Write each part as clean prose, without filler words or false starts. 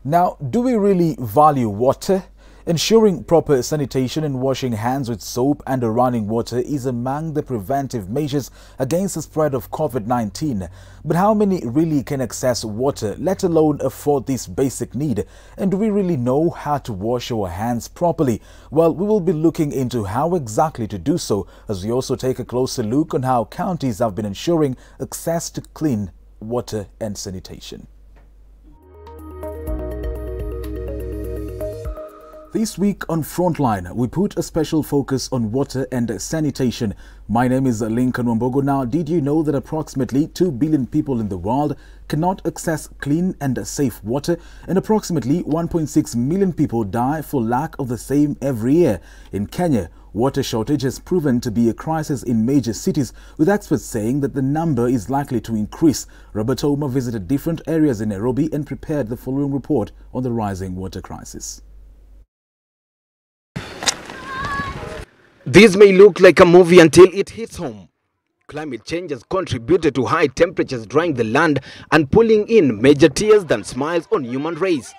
Now, do we really value water? Ensuring proper sanitation and washing hands with soap and running water is among the preventive measures against the spread of COVID-19. But how many really can access water, let alone afford this basic need? And do we really know how to wash our hands properly? Well, we will be looking into how exactly to do so, as we also take a closer look on how counties have been ensuring access to clean water and sanitation. This week on Frontline, we put a special focus on water and sanitation. My name is Lincoln Wambogo. Now, did you know that approximately 2 billion people in the world cannot access clean and safe water, and approximately 1.6 million people die for lack of the same every year? In Kenya, water shortage has proven to be a crisis in major cities, with experts saying that the number is likely to increase. Robert Oma visited different areas in Nairobi and prepared the following report on the rising water crisis. This may look like a movie until it hits home. Climate change has contributed to high temperatures drying the land and pulling in major tears than smiles on human race.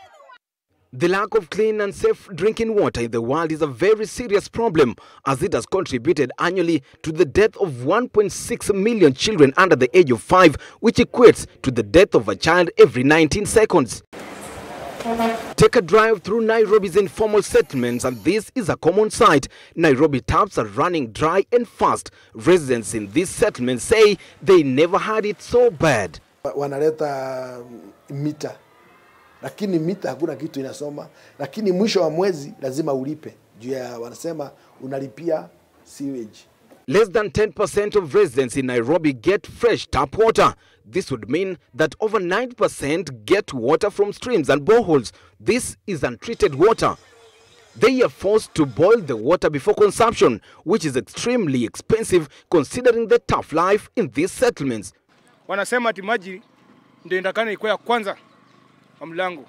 The lack of clean and safe drinking water in the world is a very serious problem, as it has contributed annually to the death of 1.6 million children under the age of 5, which equates to the death of a child every 19 seconds. Take a drive through Nairobi's informal settlements and this is a common sight. Nairobi taps are running dry and fast. Residents in these settlements say they never had it so bad. Wanaleta mita, lakini mita hakuna kitu inasoma, lakini mwisho wa mwezi lazima ulipe. Juu ya wanasema unalipia sewage. Less than 10% of residents in Nairobi get fresh tap water. This would mean that over 9% get water from streams and boreholes. This is untreated water. They are forced to boil the water before consumption, which is extremely expensive considering the tough life in these settlements. Wanasema ati maji ndio indakana ikuwa ya kwanza kwa mlango.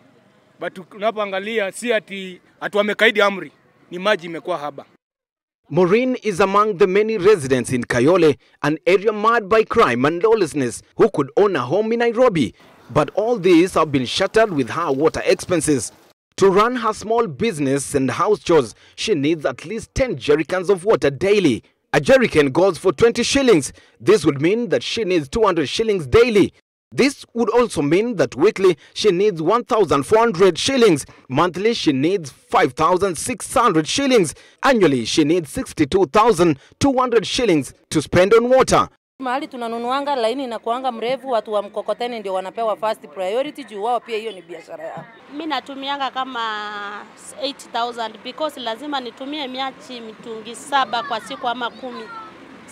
But unapoangalia si ati wamekaidi amri, ni maji imekuwa haba. Maureen is among the many residents in Kayole, an area marred by crime and lawlessness, who could own a home in Nairobi. But all these have been shattered with high water expenses. To run her small business and house chores, she needs at least 10 jerrycans of water daily. A jerrycan goes for 20 shillings. This would mean that she needs 200 shillings daily. This would also mean that weekly she needs 1,400 shillings. Monthly she needs 5,600 shillings. Annually she needs 62,200 shillings to spend on water. Mahali tunanunuanga laini na kuanga mrefu, watu wa mkokoteni ndio wanapewa first priority juu wao pia hiyo ni biashara yao. Mimi natumianga kama 8,000 because lazima nitumie mitungi 7 kwa siku ama 10.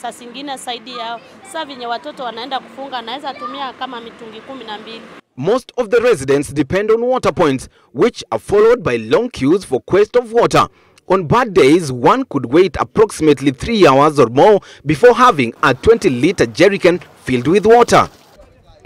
Saa zingine saidi yao. Sasa venye watoto wanaenda kufunga naweza tumia kama mitungi 12. Most of the residents depend on water points, which are followed by long queues for quest of water. On bad days, one could wait approximately 3 hours or more before having a 20-liter jerrycan filled with water.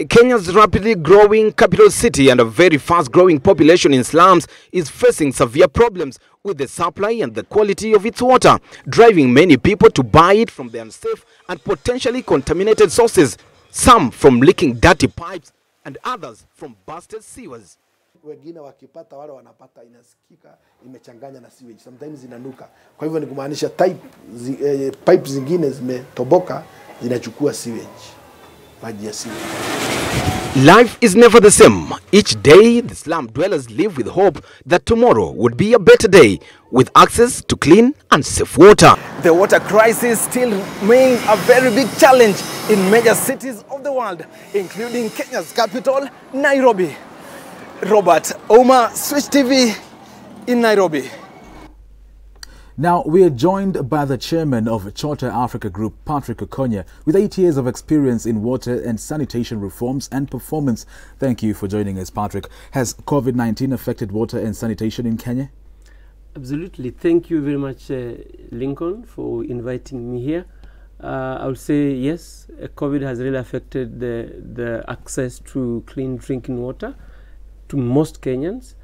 Kenya's rapidly growing capital city and a very fast-growing population in slums is facing severe problems with the supply and the quality of its water, driving many people to buy it from the unsafe and potentially contaminated sources, some from leaking dirty pipes and others from busted sewers. Wengine wakipata wale wanapata inasikika imechanganya na sewage, sometimes inanuka. Kwa hivyo ni kumaanisha pipe zingine zimetoboka zinachukua sewage. Life is never the same. Each day, the slum dwellers live with hope that tomorrow would be a better day with access to clean and safe water. The water crisis still remains a very big challenge in major cities of the world, including Kenya's capital, Nairobi. Robert Oma, Switch TV in Nairobi. Now, we are joined by the chairman of Charter Africa Group, Patrick Okonya, with 8 years of experience in water and sanitation reforms and performance. Thank you for joining us, Patrick. Has COVID-19 affected water and sanitation in Kenya? Absolutely. Thank you very much, Lincoln, for inviting me here. I would say yes, COVID has really affected the access to clean drinking water to most Kenyans.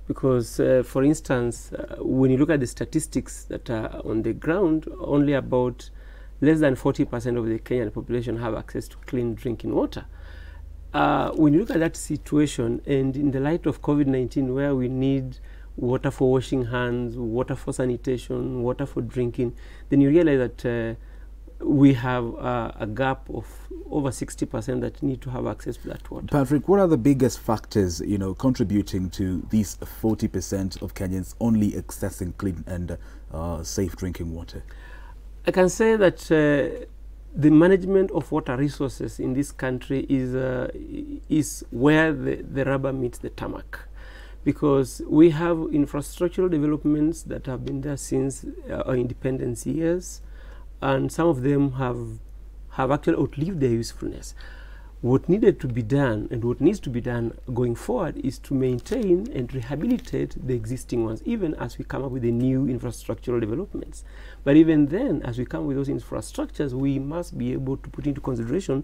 Because, for instance, when you look at the statistics that are on the ground, only about less than 40% of the Kenyan population have access to clean drinking water. when you look at that situation, and in the light of COVID-19, where we need water for washing hands, water for sanitation, water for drinking, then you realize that we have a gap of over 60% that need to have access to that water. Patrick, what are the biggest factors, contributing to these 40% of Kenyans only accessing clean and safe drinking water? I can say that the management of water resources in this country is where the rubber meets the tarmac, because we have infrastructural developments that have been there since our independence years, and some of them have actually outlived their usefulness. What needed to be done and what needs to be done going forward is to maintain and rehabilitate the existing ones, even as we come up with the new infrastructural developments. But even then, as we come with those infrastructures, we must be able to put into consideration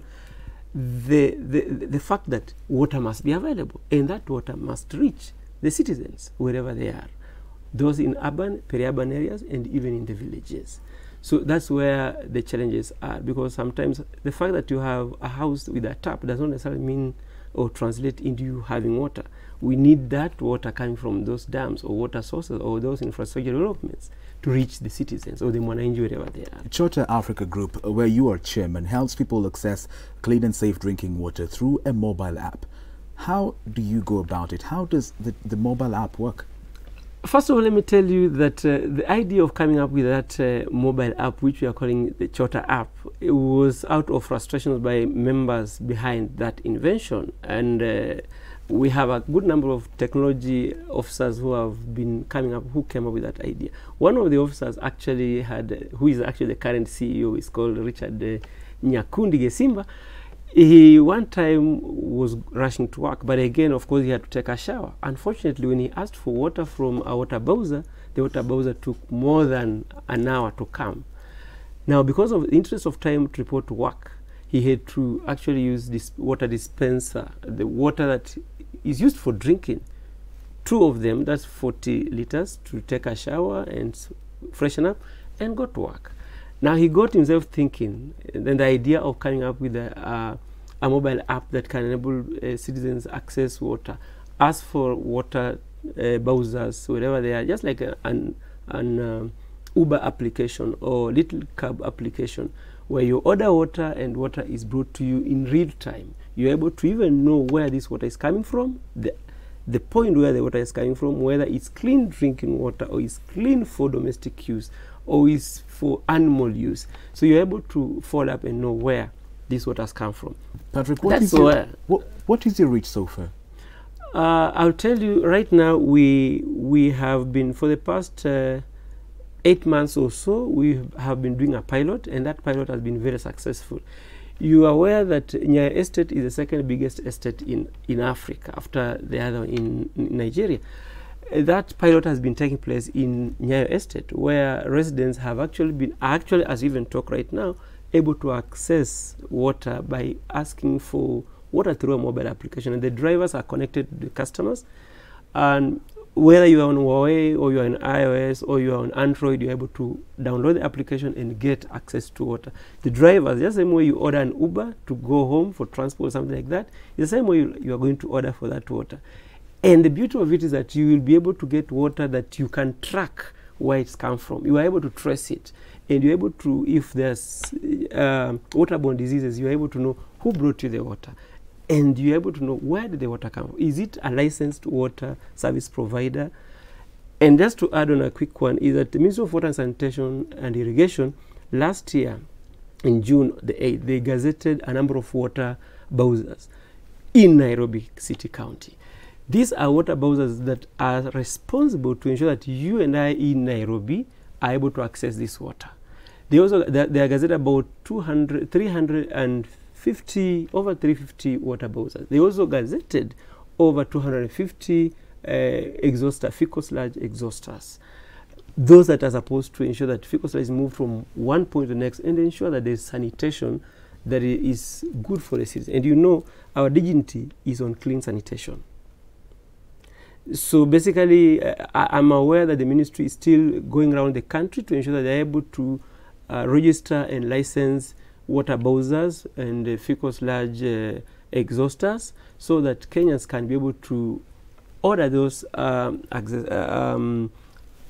the fact that water must be available, and that water must reach the citizens wherever they are, those in urban, peri-urban areas, and even in the villages. So that's where the challenges are, because sometimes the fact that you have a house with a tap does not necessarily mean or translate into you having water. We need that water coming from those dams or water sources or those infrastructure developments to reach the citizens or the mwananchi wherever they are. Chota Africa Group, where you are chairman, helps people access clean and safe drinking water through a mobile app. How do you go about it? How does the mobile app work? First of all, let me tell you that the idea of coming up with that mobile app, which we are calling the Chota app, it was out of frustrations by members behind that invention. And we have a good number of technology officers who have been coming up, who came up with that idea. One of the officers actually who is actually the current CEO, is called Richard Nyakundi Gesimba. He one time was rushing to work, but again, of course, he had to take a shower. Unfortunately, when he asked for water from a water bowser, the water bowser took more than an hour to come. Now, because of the interest of time to report to work, he had to actually use this water dispenser, the water that is used for drinking. 2 of them, that's 40 liters, to take a shower and freshen up and go to work. Now he got himself thinking, then the idea of coming up with a mobile app that can enable citizens access water, ask for water bowsers wherever they are, just like an Uber application or little cab application, where you order water and water is brought to you in real time. You're able to even know where this water is coming from, the point where the water is coming from, whether it's clean drinking water or it's clean for domestic use or is for animal use. So you're able to follow up and know where this water has come from. Patrick, what is your reach so far? I'll tell you right now, we have been, for the past 8 months or so, we have been doing a pilot, and that pilot has been very successful. You are aware that Nyayo Estate is the second biggest estate in Africa, after the other in Nigeria. That pilot has been taking place in Nyayo Estate, where residents have actually, as we even talk right now, able to access water by asking for water through a mobile application. And the drivers are connected to the customers. And whether you are on Huawei or you are on iOS or you are on Android, you're able to download the application and get access to water. The drivers, just the same way you order an Uber to go home for transport or something like that, it's the same way you are going to order for that water. And the beauty of it is that you will be able to get water that you can track where it's come from. You are able to trace it. And you're able to, if there's waterborne diseases, you're able to know who brought you the water. And you're able to know where did the water come from. Is it a licensed water service provider? And just to add on a quick one, is that the Ministry of Water and Sanitation and Irrigation, last year, in June the 8th, they gazetted a number of water bowsers in Nairobi City County. These are water bowsers that are responsible to ensure that you and I in Nairobi are able to access this water. They also they are gazetted about 350 water bowsers. They also gazetted over 250 fecal sludge exhausters. Those that are supposed to ensure that fecal sludge is moved from one point to the next and ensure that there is sanitation that is good for the citizens. And you know, our dignity is on clean sanitation. So basically, I'm aware that the ministry is still going around the country to ensure that they're able to register and license water bowsers and fecal sludge exhausters so that Kenyans can be able to order those either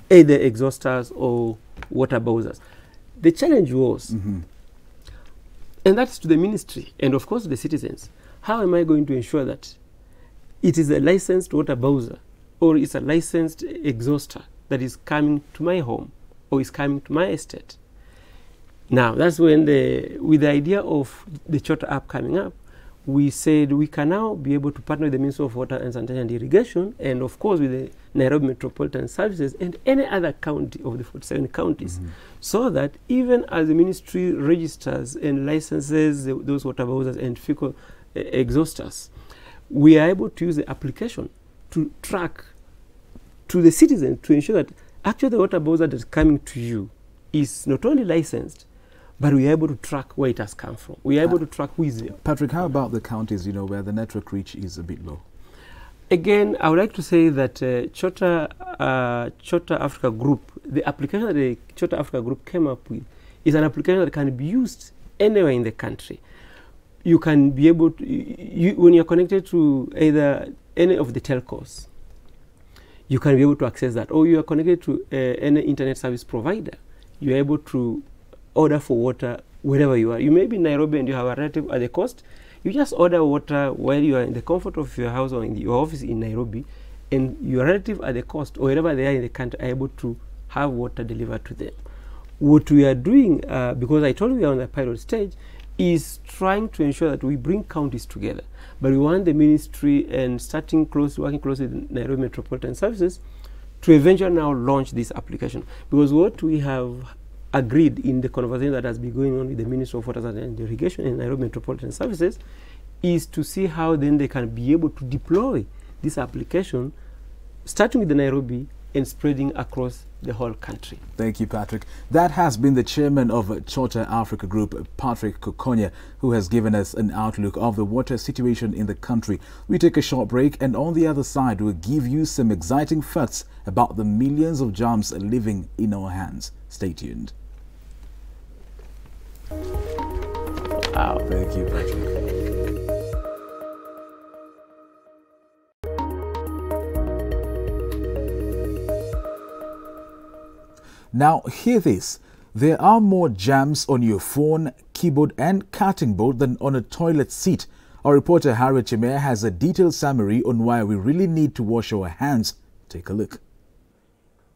exhausters or water bowsers. The challenge was, and that's to the ministry and of course the citizens, how am I going to ensure that it is a licensed water bowser or it's a licensed exhauster that is coming to my home or is coming to my estate? Now, that's when with the idea of the Chota app coming up, we said we can now be able to partner with the Ministry of Water and Sanitation and Irrigation, and of course with the Nairobi Metropolitan Services and any other county of the 47 counties, so that even as the ministry registers and licenses those water bowsers and fecal exhausters, we are able to use the application to track to the citizen to ensure that actually the water bowser that is coming to you is not only licensed, but we are able to track where it has come from. We are able to track who is there. Patrick, how about the counties, where the network reach is a bit low? Again, I would like to say that Chota Africa Group, the application that the Chota Africa Group came up with is an application that can be used anywhere in the country. You can be able to, when you're connected to either any of the telcos, you can be able to access that. Or you are connected to any internet service provider, you are able to order for water wherever you are. You may be in Nairobi and you have a relative at the coast. You just order water while you are in the comfort of your house or in your office in Nairobi, and your relative at the coast or wherever they are in the country are able to have water delivered to them. What we are doing, because I told you we are on the pilot stage, is trying to ensure that we bring counties together. But we want the ministry and working closely with Nairobi Metropolitan Services to eventually now launch this application. Because what we have agreed in the conversation that has been going on with the Ministry of Water and Irrigation and Nairobi Metropolitan Services is to see how then they can be able to deploy this application, starting with the Nairobi and spreading across the whole country. Thank you, Patrick. That has been the chairman of Chota Africa Group, Patrick Kokonya, who has given us an outlook of the water situation in the country. We take a short break, and on the other side, we'll give you some exciting facts about the millions of germs living in our hands. Stay tuned. Wow. Thank you, Patrick. Now, hear this. There are more germs on your phone, keyboard and cutting board than on a toilet seat. Our reporter Harriet Chimere has a detailed summary on why we really need to wash our hands. Take a look.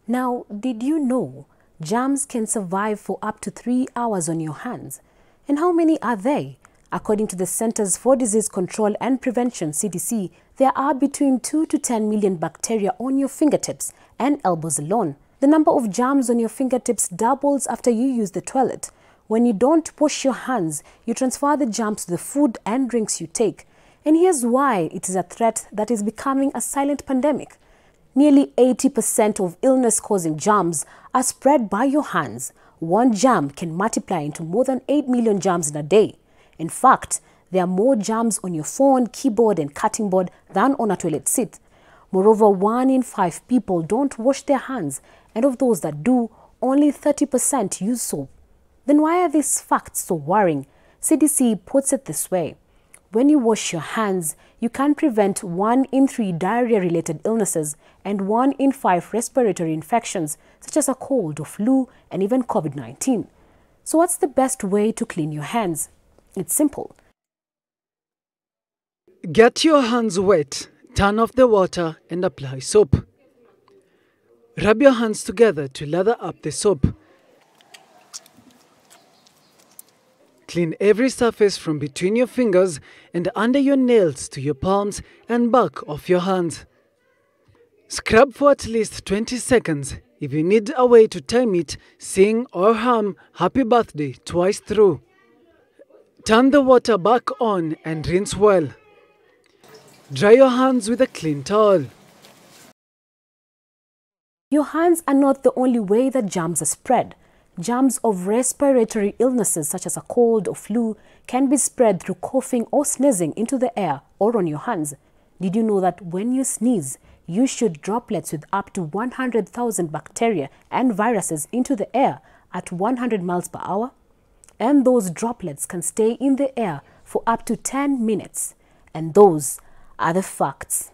Now, did you know germs can survive for up to 3 hours on your hands? And how many are they? According to the Centers for Disease Control and Prevention, CDC, there are between 2 to 10 million bacteria on your fingertips and elbows alone. The number of germs on your fingertips doubles after you use the toilet. When you don't wash your hands, you transfer the germs to the food and drinks you take. And here's why it is a threat that is becoming a silent pandemic. Nearly 80% of illness-causing germs are spread by your hands. One germ can multiply into more than 8 million germs in a day. In fact, there are more germs on your phone, keyboard and cutting board than on a toilet seat. Moreover, 1 in 5 people don't wash their hands, and of those that do, only 30% use soap. Then why are these facts so worrying? CDC puts it this way. When you wash your hands, you can prevent 1 in 3 diarrhea-related illnesses and 1 in 5 respiratory infections, such as a cold or flu and even COVID-19. So what's the best way to clean your hands? It's simple. Get your hands wet, turn off the water and apply soap. Rub your hands together to lather up the soap. Clean every surface from between your fingers and under your nails to your palms and back of your hands. Scrub for at least 20 seconds. If you need a way to time it, sing or hum Happy Birthday twice through. Turn the water back on and rinse well. Dry your hands with a clean towel. Your hands are not the only way that germs are spread. Germs of respiratory illnesses such as a cold or flu can be spread through coughing or sneezing into the air or on your hands. Did you know that when you sneeze, you shoot droplets with up to 100,000 bacteria and viruses into the air at 100 miles per hour? And those droplets can stay in the air for up to 10 minutes. And those are the facts.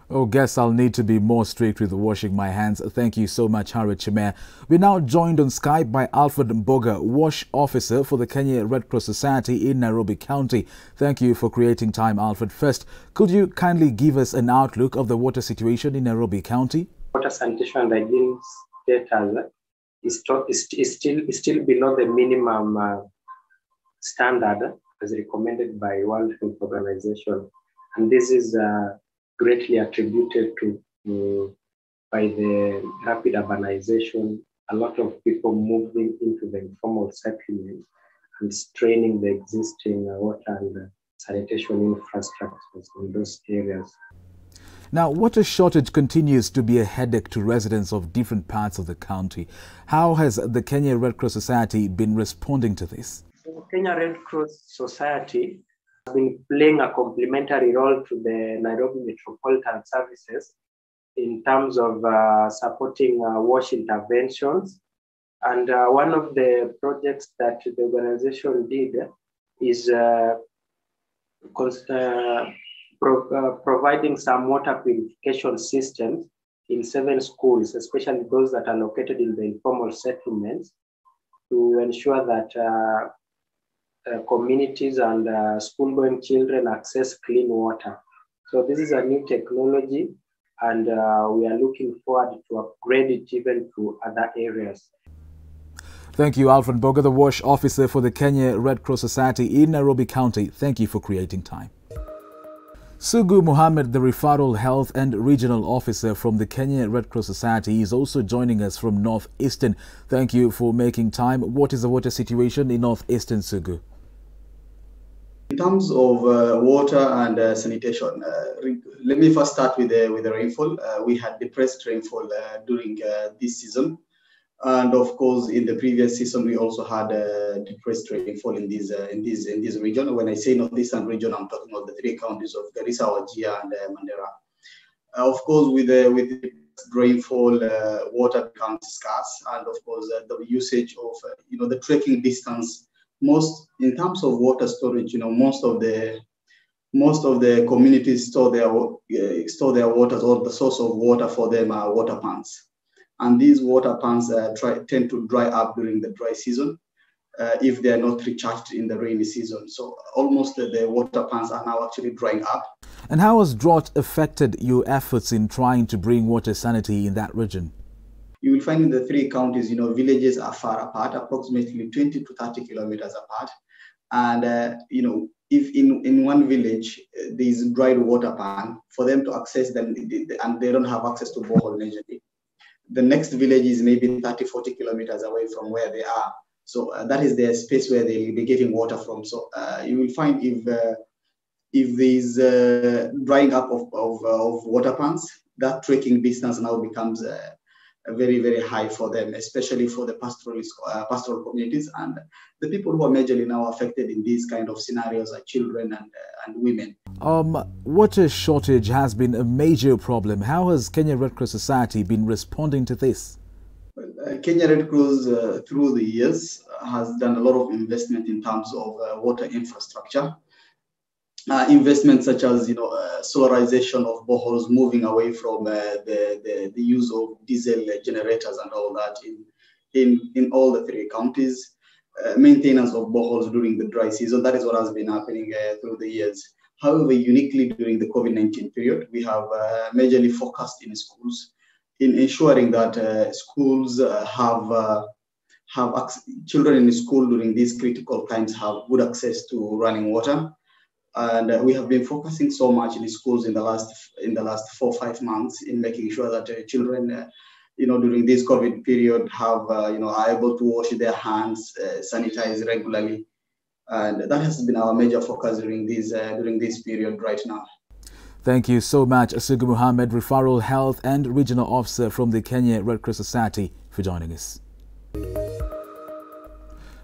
Oh, guess I'll need to be more strict with washing my hands. Thank you so much, Harriet Chimer. We're now joined on Skype by Alfred Mboga, Wash Officer for the Kenya Red Cross Society in Nairobi County. Thank you for creating time, Alfred. First, could you kindly give us an outlook of the water situation in Nairobi County? Water sanitation and hygiene status is still below the minimum standard as recommended by World Health Organization, and this is greatly attributed to by the rapid urbanization, a lot of people moving into the informal settlements and straining the existing water and sanitation infrastructures in those areas. Now, water shortage continues to be a headache to residents of different parts of the county. How has the Kenya Red Cross Society been responding to this? The Kenya Red Cross Society has been playing a complementary role to the Nairobi Metropolitan Services in terms of supporting wash interventions. And one of the projects that the organization did is providing some water purification systems in 7 schools, especially those that are located in the informal settlements, to ensure that communities and school-going children access clean water. So this is a new technology, and we are looking forward to upgrade it even to other areas. Thank you, Alfred Mboga, the Wash Officer for the Kenya Red Cross Society in Nairobi County. Thank you for creating time. Sugu Mohammed, the Referral Health and Regional Officer from the Kenya Red Cross Society, is also joining us from Northeastern. Thank you for making time. What is the water situation in Northeastern, Sugu? In terms of water and sanitation, let me first start with the rainfall. We had depressed rainfall during this season. And of course, in the previous season, we also had depressed rainfall in this region. When I say Northeastern region, I'm talking about the 3 counties of Garissa, Wajir, and Mandera. Of course, with rainfall, water becomes scarce, and of course, the usage of the trekking distance. Most in terms of water storage, most of the communities store their waters, or the source of water for them are water pans. And these water pans tend to dry up during the dry season if they are not recharged in the rainy season. So almost the water pans are now actually drying up. And how has drought affected your efforts in trying to bring water sanity in that region? You will find in the 3 counties, villages are far apart, approximately 20 to 30 kilometers apart. And, if in one village, there is dried water pan, for them to access them, and they don't have access to borehole majorly, the next village is maybe 30, 40 kilometers away from where they are. So that is the space where they'll be getting water from. So you will find if there's drying up of water pans, that trekking distance now becomes very, very high for them, especially for the pastoral communities, and the people who are majorly now affected in these kind of scenarios are children and women. Water shortage has been a major problem. How has Kenya Red Cross Society been responding to this? Well, Kenya Red Cross through the years has done a lot of investment in terms of water infrastructure. Investments such as solarization of boreholes, moving away from the use of diesel generators and all that in all the 3 counties. Maintenance of boreholes during the dry season, that is what has been happening through the years. However, uniquely during the COVID-19 period, we have majorly focused in schools in ensuring that schools children in school during these critical times have good access to running water. And we have been focusing so much in schools in the last 4 or 5 months in making sure that children, during this COVID period, are able to wash their hands, sanitize regularly, and that has been our major focus during this period right now. Thank you so much, Sugu Mohammed, Referral Health and Regional Officer from the Kenya Red Cross Society, for joining us.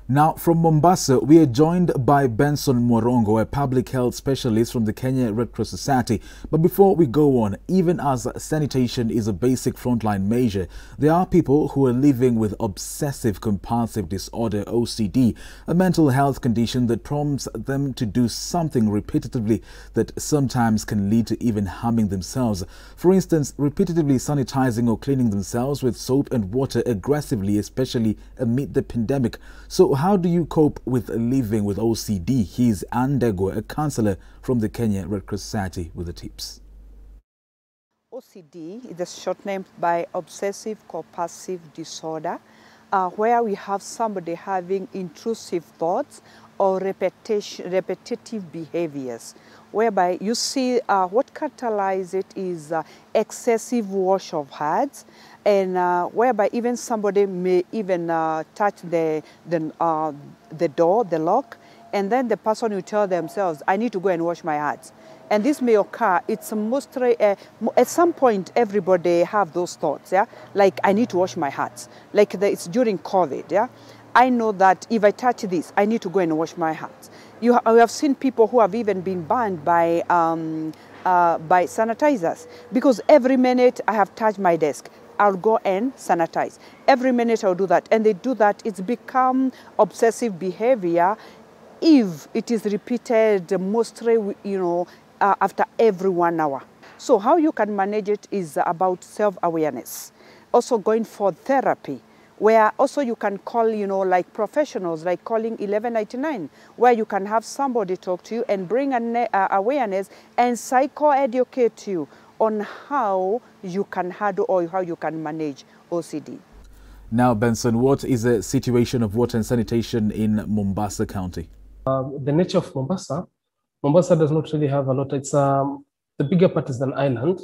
Now, from Mombasa, we are joined by Benson Morongo, a public health specialist from the Kenya Red Cross Society. But before we go on, even as sanitation is a basic frontline measure, there are people who are living with obsessive-compulsive disorder, OCD, a mental health condition that prompts them to do something repetitively that sometimes can lead to even harming themselves. For instance, repetitively sanitizing or cleaning themselves with soap and water aggressively, especially amid the pandemic. So how do you cope with living with OCD? He's Andego, a counselor from the Kenya Red Cross Society, with the tips. OCD is a short name by obsessive compulsive disorder, where we have somebody having intrusive thoughts or repetitive behaviors, whereby you see what catalyzes it is excessive wash of hands, and whereby even somebody may even touch the door, the lock, and then the person will tell themselves, I need to go and wash my hands. And this may occur, it's mostly, at some point everybody have those thoughts, yeah? Like I need to wash my hands, like it's during COVID, yeah? I know that if I touch this, I need to go and wash my hands. We have seen people who have even been banned by sanitizers, because every minute I have touched my desk, I'll go and sanitize. Every minute I'll do that. And they do that. It's become obsessive behavior if it is repeated mostly, after every 1 hour. So how you can manage it is about self-awareness. Also going for therapy, where also you can call, like professionals, like calling 1199, where you can have somebody talk to you and bring an awareness and psycho-educate you on how you can handle or how you can manage OCD. Now, Benson, what is the situation of water and sanitation in Mombasa County? The nature of Mombasa does not really have a lot. It's the bigger part is an island,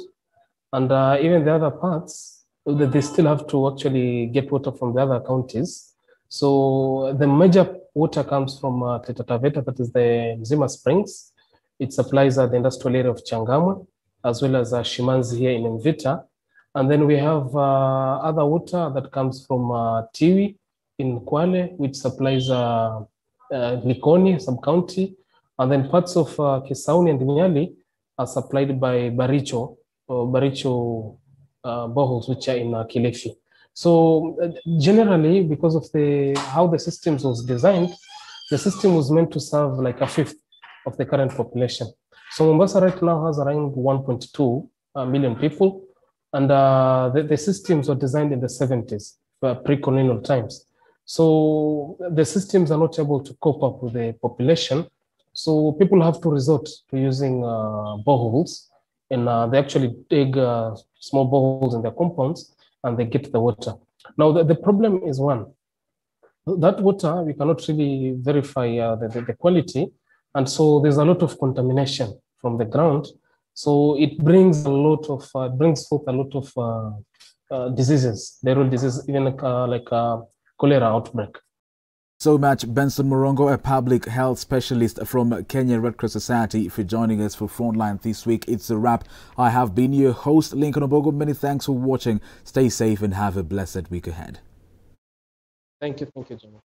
and even the other parts, they still have to actually get water from the other counties. So the major water comes from Taita Taveta, that is the Mzima Springs. It supplies the industrial area of Changamwe, as well as Shimanzi here in Mvita. And then we have other water that comes from Tiwi in Kwale, which supplies Likoni, sub-county. And then parts of Kisauni and Nyali are supplied by Baricho boreholes, which are in Kilifi. So generally, because of how the systems was designed, the system was meant to serve like a fifth of the current population. So Mombasa right now has around 1.2 million people, and the systems were designed in the 70s, pre-colonial times. So the systems are not able to cope up with the population. So people have to resort to using boreholes, and they actually dig small boreholes in their compounds, and they get the water. Now the problem is one, that water, we cannot really verify the quality, and so there's a lot of contamination from the ground. So it brings a lot of, brings forth a lot of diseases, diarrheal diseases, even like cholera outbreak. So much, Benson Morongo, a public health specialist from Kenya Red Cross Society, for joining us for Frontline this week. It's a wrap. I have been your host, Lincoln Obogo. Many thanks for watching. Stay safe and have a blessed week ahead. Thank you, Jimmy.